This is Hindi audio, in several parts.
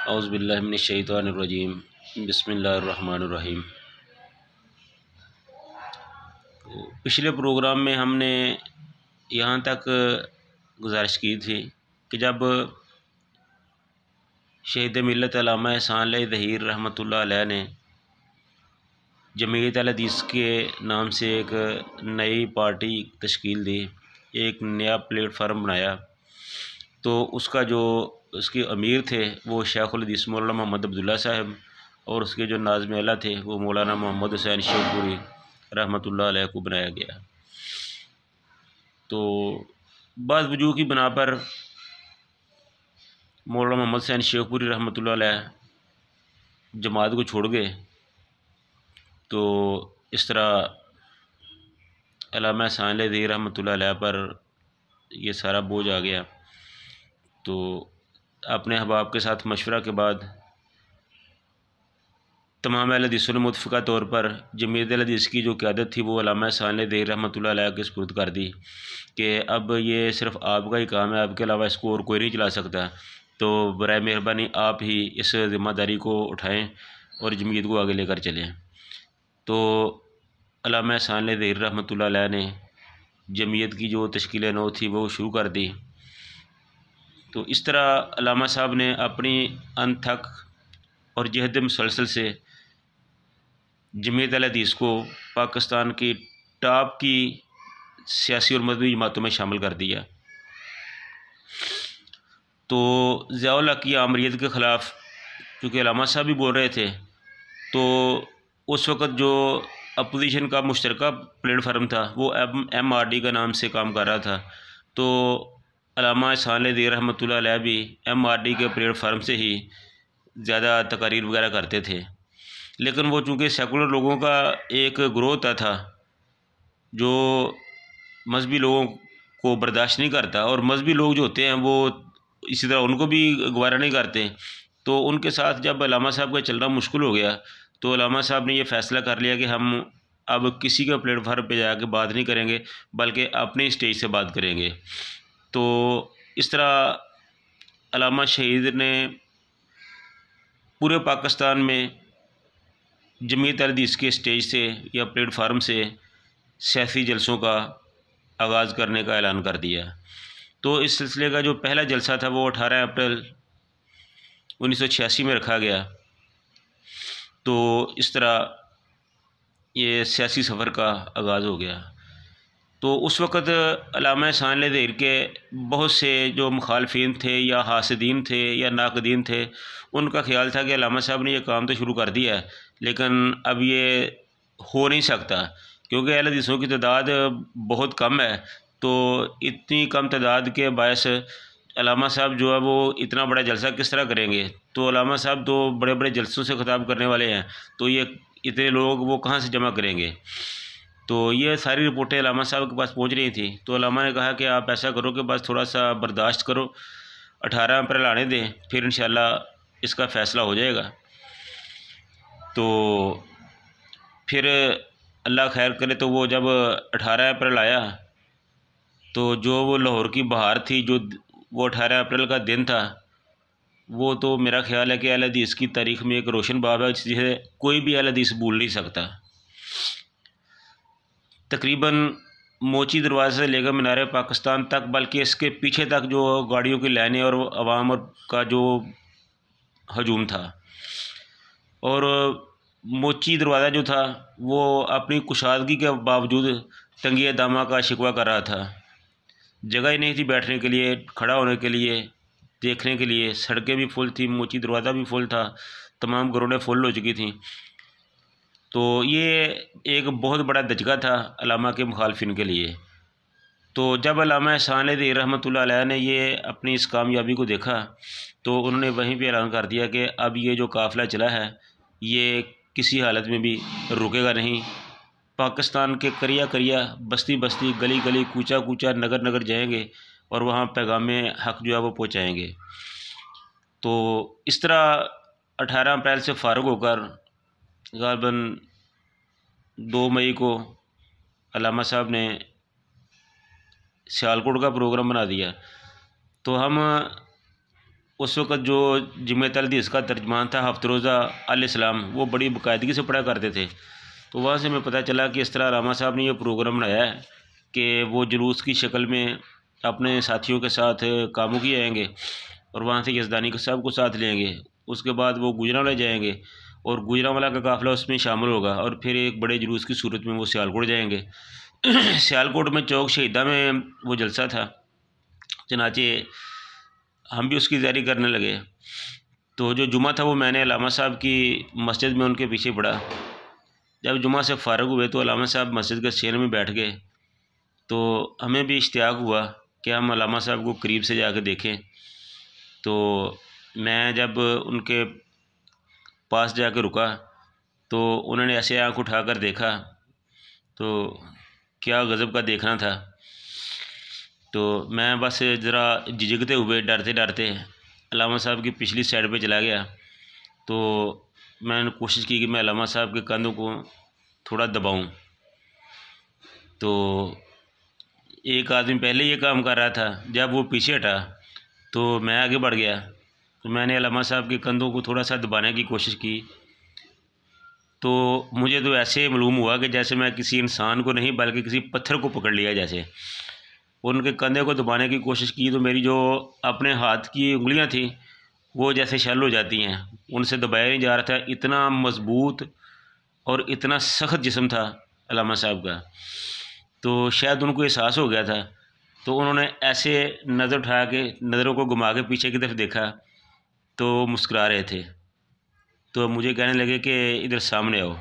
औज़ुबिल्लाहि मिनश्शैतानिर्रजीम बिस्मिल्लाहिर्रहमानिर्रहीम। तो पिछले प्रोग्राम में हमने यहाँ तक गुजारिश की थी कि जब शहीद मिल्लत अल्लामा एहसान ज़हीर रहमतुल्लाह अलैह ने जमीयत अहले हदीस के नाम से एक नई पार्टी तश्कील दी, एक नया प्लेटफार्म बनाया, तो उसका जो उसके अमीर थे वो शेखुल हदीस मौलाना मोहम्मद अब्दुल्ला साहब और उसके जो नाज़िम आला थे वो मौलाना मोहम्मद हुसैन शेखपुरी रहमतुल्लाह अलैह को बनाया गया। तो बाज़ वजूह की बना पर मौलाना मोहम्मद हुसैन शेखपुरी रहमतुल्लाह अलैह जमात को छोड़ गए। तो इस तरह अल्लामा एहसान ज़हीर रहमतुल्लाह अलैह पर ये सारा बोझ आ गया। तो अपने अहबाब के साथ मशवरा के बाद तमाम अहले हदीस ने मुतफ़िक़ा तौर पर जमीयत अहले हदीस की जो क़यादत थी वो अल्लामा एहसान ज़हीर रहमतुल्लाह अलैह के सुपुर्द कर दी कि अब ये सिर्फ़ आपका ही काम है, आपके अलावा इसको और कोई नहीं चला सकता। तो बराए मेहरबानी आप ही इस ज़िम्मेदारी को उठाएँ और जमीयत को आगे लेकर चलें। तो अल्लामा एहसान ज़हीर रहमतुल्लाह अलैह ने जमीयत की जो तश्कील नौ थी वो शुरू कर दी। तो इस तरह अल्लामा साहब ने अपनी अनथक और जहद मुसलसल से जमीयत अहले हदीस को पाकिस्तान की टॉप की सियासी और मज़हबी जमातों में शामिल कर दिया। तो ज़िया-उल हक़ की आमरीत के ख़िलाफ़ चूँकि अल्लामा साहब भी बोल रहे थे, तो उस वक़्त जो अपोजिशन का मुश्तरका प्लेटफार्म था वो MRD का नाम से काम कर रहा था। तो अल्लामा एहसान ज़हीर रहमतुल्लाह अलैह भी MRD के प्लेटफार्म से ही ज़्यादा तकारीर वगैरह करते थे, लेकिन वो चूँकि सेकुलर लोगों का एक ग्रोह होता था जो मजहबी लोगों को बर्दाश्त नहीं करता, और मजहबी लोग जो होते हैं वो इसी तरह उनको भी गवारा नहीं करते। तो उनके साथ जब अल्लामा साहब का चलना मुश्किल हो गया तो अल्लामा साहब ने ये फ़ैसला कर लिया कि हम अब किसी के प्लेटफार्म पे जाके बात नहीं करेंगे बल्कि अपने स्टेज से बात करेंगे। तो इस तरह अल्लामा शहीद ने पूरे पाकिस्तान में जमीयत अहले हदीस के स्टेज से या प्लेटफार्म से सियासी जलसों का आगाज़ करने का ऐलान कर दिया। तो इस सिलसिले का जो पहला जलसा था वो 18 अप्रैल 1986 में रखा गया। तो इस तरह ये सियासी सफ़र का आगाज़ हो गया। तो उस वक़्त अल्लामा एहसान ज़हीर के बहुत से जो मुखालफिन थे या हासिदीन थे या नाक़दीन थे, उनका ख़्याल था कि अल्लामा साहब ने ये काम तो शुरू कर दिया है लेकिन अब ये हो नहीं सकता क्योंकि अहले हदीसों की तादाद बहुत कम है। तो इतनी कम तादाद के बायस अल्लामा साहब जो है वो इतना बड़ा जलसा किस तरह करेंगे। तो अल्लामा साहब तो बड़े बड़े जलसों से ख़िताब करने वाले हैं, तो ये इतने लोग वो कहाँ से जमा करेंगे। तो ये सारी रिपोर्टें अल्लामा साहब के पास पहुंच रही थी। तो अल्लामा ने कहा कि आप ऐसा करो कि बस थोड़ा सा बर्दाश्त करो, 18 अप्रैल आने दें, फिर इंशाल्लाह इसका फ़ैसला हो जाएगा। तो फिर अल्लाह खैर करे, तो वो जब 18 अप्रैल आया तो जो वो लाहौर की बहार थी, जो वो 18 अप्रैल का दिन था, वो तो मेरा ख़्याल है कि अहले हदीस की तारीख़ में एक रोशन बाब है जिसे कोई भी अहले हदीस भूल नहीं सकता। तकरीबन मोची दरवाज़े से लेकर मीनार पाकिस्तान तक, बल्कि इसके पीछे तक जो गाड़ियों की लाइनें और अवाम का जो हजूम था, और मोची दरवाज़ा जो था वो अपनी कुशादगी के बावजूद तंगी दामा का शिकवा कर रहा था। जगह ही नहीं थी बैठने के लिए, खड़ा होने के लिए, देखने के लिए। सड़कें भी फुल थी, मोची दरवाज़ा भी फुल था, तमाम ग्राउंडें फुल हो चुकी थी। तो ये एक बहुत बड़ा दचका था अल्लामा के मुखालफिन के लिए। तो जब अल्लामा एहसान ज़हीर रहमतुल्लाह अलैह ने ये अपनी इस कामयाबी को देखा तो उन्होंने वहीं पे ऐलान कर दिया कि अब ये जो काफ़िला चला है ये किसी हालत में भी रुकेगा नहीं। पाकिस्तान के करिया करिया, बस्ती बस्ती, गली गली, कूचा कूचा, नगर नगर जाएंगे और वहाँ पैगाम हक़ जो है वो पहुँचाएँगे। तो इस तरह 18 अप्रैल से फ़ारुग होकर ग़ालिबन 2 मई को अल्लामा साहब ने सियालकोट का प्रोग्राम बना दिया। तो हम उस वक़्त जो जमात अल-हदीस का तर्जमान था हफ्तरोज़ा अल-इस्लाम, वो बड़ी बाकायदगी से पढ़ा करते थे। तो वहाँ से हमें पता चला कि इस तरह अल्लामा साहब ने ये प्रोग्राम बनाया है कि वो जुलूस की शक्ल में अपने साथियों के साथ कामुकी आएँगे और वहाँ से यज़दानी को साहब को साथ लेंगे। उसके बाद वो गुजरांवाला जाएँगे और गुजरांवाला का काफ़िला उसमें शामिल होगा और फिर एक बड़े जुलूस की सूरत में वो सियालकोट जाएँगे। सियालकोट में चौक शहीदा में वो जलसा था, चनाचे हम भी उसकी तैयारी करने लगे। तो जो जुमा था वो मैंने अल्लामा साहब की मस्जिद में उनके पीछे पढ़ा। जब जुमा से फ़ारिग हुए तो अल्लामा साहब मस्जिद के शेर में बैठ गए, तो हमें भी इश्तियाक हुआ कि हम अल्लामा साहब को करीब से जाकर देखें। तो मैं जब उनके पास जाकर रुका तो उन्होंने ऐसे आँख उठाकर देखा, तो क्या गज़ब का देखना था। तो मैं बस ज़रा झिझकते हुए डरते डरते अल्लामा साहब की पिछली साइड पे चला गया। तो मैंने कोशिश की कि मैं अल्लामा साहब के कंधों को थोड़ा दबाऊं। तो एक आदमी पहले ये काम कर रहा था, जब वो पीछे हटा तो मैं आगे बढ़ गया। तो मैंने अल्लामा साहब के कंधों को थोड़ा सा दबाने की कोशिश की, तो मुझे तो ऐसे मालूम हुआ कि जैसे मैं किसी इंसान को नहीं बल्कि किसी पत्थर को पकड़ लिया जैसे। उनके कंधे को दबाने की कोशिश की तो मेरी जो अपने हाथ की उंगलियां थी वो जैसे शल हो जाती हैं, उनसे दबाया नहीं जा रहा था। इतना मज़बूत और इतना सख्त जिस्म था अल्लामा साहब का, तो शायद उनको एहसास हो गया था। तो उन्होंने ऐसे नज़र उठा के, नज़रों को घुमा के पीछे की तरफ देखा तो मुस्कुरा रहे थे। तो मुझे कहने लगे कि इधर सामने आओ।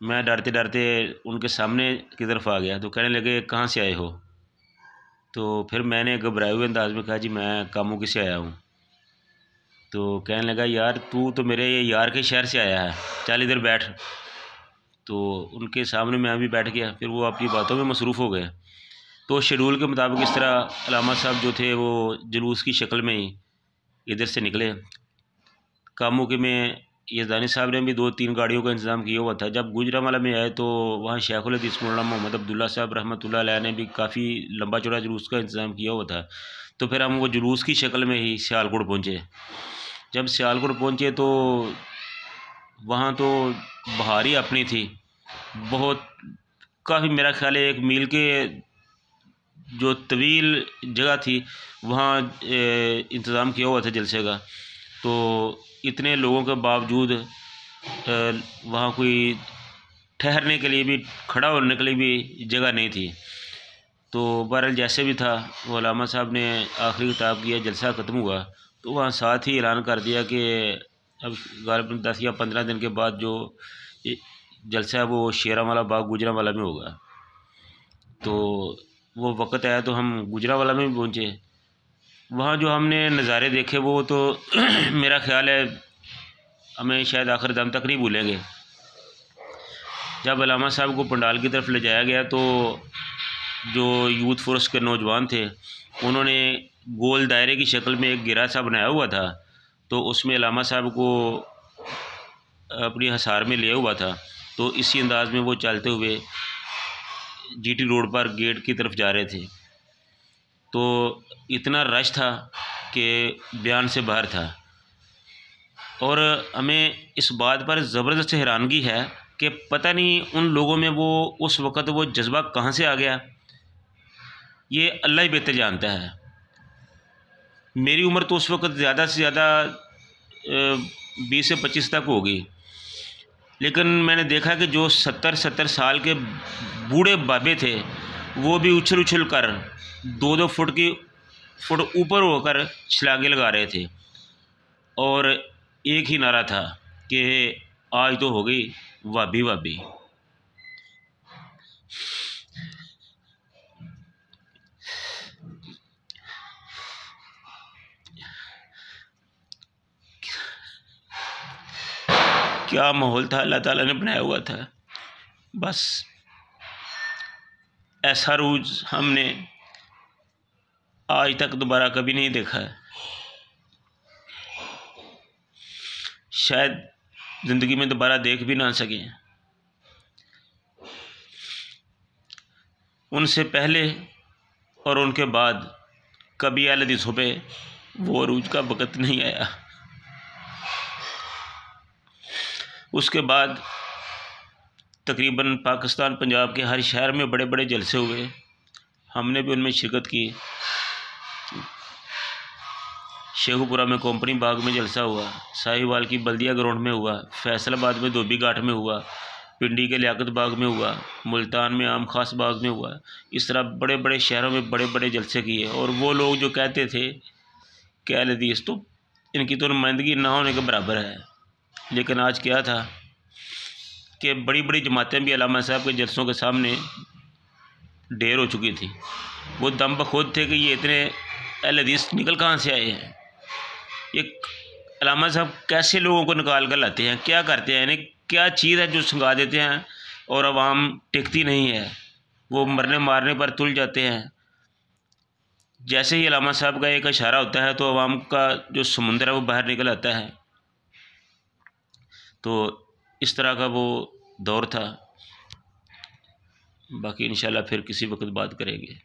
मैं डरते डरते उनके सामने की तरफ आ गया। तो कहने लगे कहाँ से आए हो? तो फिर मैंने घबराए हुए अंदाज में कहा जी मैं कामुकी से आया हूँ। तो कहने लगा यार तू तो मेरे यार के शहर से आया है, चल इधर बैठ। तो उनके सामने मैं भी बैठ गया। फिर वो अपनी बातों में मसरूफ़ हो गए। तो शेड्यूल के मुताबिक इस तरह अल्लामा साहब जो थे वो जुलूस की शक्ल में ही इधर से निकले। कामुकी में यज़दानी साहब ने भी 2-3 गाड़ियों का इंतज़ाम किया हुआ था। जब गुजरांवाला में आए तो वहाँ शेखुल हदीस मौलाना मोहम्मद अब्दुल्ला साहब रहमतुल्लाह अलैह ने भी काफ़ी लंबा चौड़ा जुलूस का इंतज़ाम किया हुआ था। तो फिर हम वो जुलूस की शक्ल में ही सियालकोट पहुँचे। जब सियालकोट पहुँचे तो वहाँ तो बहार ही अपनी थी, बहुत काफ़ी मेरा ख़्याल है 1 मील के जो तवील जगह थी वहाँ इंतज़ाम किया हुआ था जलसे का। तो इतने लोगों के बावजूद वहाँ कोई ठहरने के लिए भी, खड़ा होने के लिए भी जगह नहीं थी। तो बहरहाल जैसे भी था वो अल्लामा साहब ने आखिरी खिताब किया, जलसा ख़त्म हुआ तो वहाँ साथ ही ऐलान कर दिया कि अब ग़ालिबन 10 या 15 दिन के बाद जो जलसा है वो शेरांवाला बाग गुजरांवाला में होगा। तो वो वक़्त आया तो हम गुजरांवाला में भी पहुँचे। वहाँ जो हमने नज़ारे देखे वो तो मेरा ख़्याल है हमें शायद आखिर दम तक नहीं भूलेंगे। जब अल्लामा साहब को पंडाल की तरफ ले जाया गया तो जो यूथ फोर्स के नौजवान थे उन्होंने गोल दायरे की शक्ल में एक गिरा सा बनाया हुआ था, तो उसमें अल्लामा साहब को अपनी हसार में लिया हुआ था। तो इसी अंदाज़ में वो चलते हुए जीटी रोड पर गेट की तरफ जा रहे थे। तो इतना रश था कि बयान से बाहर था और हमें इस बात पर ज़बरदस्त हैरानगी है कि पता नहीं उन लोगों में वो उस वक़्त वो जज्बा कहाँ से आ गया, ये अल्लाह ही बेहतर जानता है। मेरी उम्र तो उस वक़्त ज़्यादा से ज़्यादा 20 से 25 तक होगी, लेकिन मैंने देखा कि जो 70-70 साल के बूढ़े बाबे थे वो भी उछल उछल कर 2-2 फुट ऊपर होकर छलांगे लगा रहे थे और एक ही नारा था कि आज तो हो गई वाबी वाबी। क्या माहौल था अल्लाह ताला ने बनाया हुआ था। बस ऐसा रोज़ हमने आज तक दोबारा कभी नहीं देखा है। शायद ज़िंदगी में दोबारा देख भी ना सकें। उनसे पहले और उनके बाद कभी अहले हदीसों पे वो अरूज का वक़्त नहीं आया। उसके बाद तकरीबन पाकिस्तान पंजाब के हर शहर में बड़े बड़े जलसे हुए, हमने भी उनमें शिरकत की। शेखुपुरा में कंपनी बाग में जलसा हुआ, साहिवाल की बल्दिया ग्राउंड में हुआ, फैसलाबाद में धोबी घाट में हुआ, पिंडी के लियाकत बाग में हुआ, मुल्तान में आम खास बाग में हुआ। इस तरह बड़े बड़े शहरों में बड़े बड़े जलसे किए। और वो लोग जो कहते थे कि अहले हदीस तो इनकी तो नुमाइंदगी ना होने के बराबर है, लेकिन आज क्या था कि बड़ी बड़ी जमातें भी अल्लामा साहब के जलसों के सामने ढेर हो चुकी थी। वो दम बखुद थे कि ये इतने अहले हदीस निकल कहाँ से आए हैं, ये अल्लामा साहब कैसे लोगों को निकाल कर लाते हैं, क्या करते हैं, इन्हें क्या चीज़ है जो संगा देते हैं और आवाम टिकती नहीं है, वो मरने मारने पर तुल जाते हैं। जैसे ही अल्लामा साहब का एक इशारा होता है तो आवाम का जो समुंदर है वो बाहर निकल आता है। तो इस तरह का वो दौर था। बाकी इंशाल्लाह फिर किसी वक्त बात करेंगे।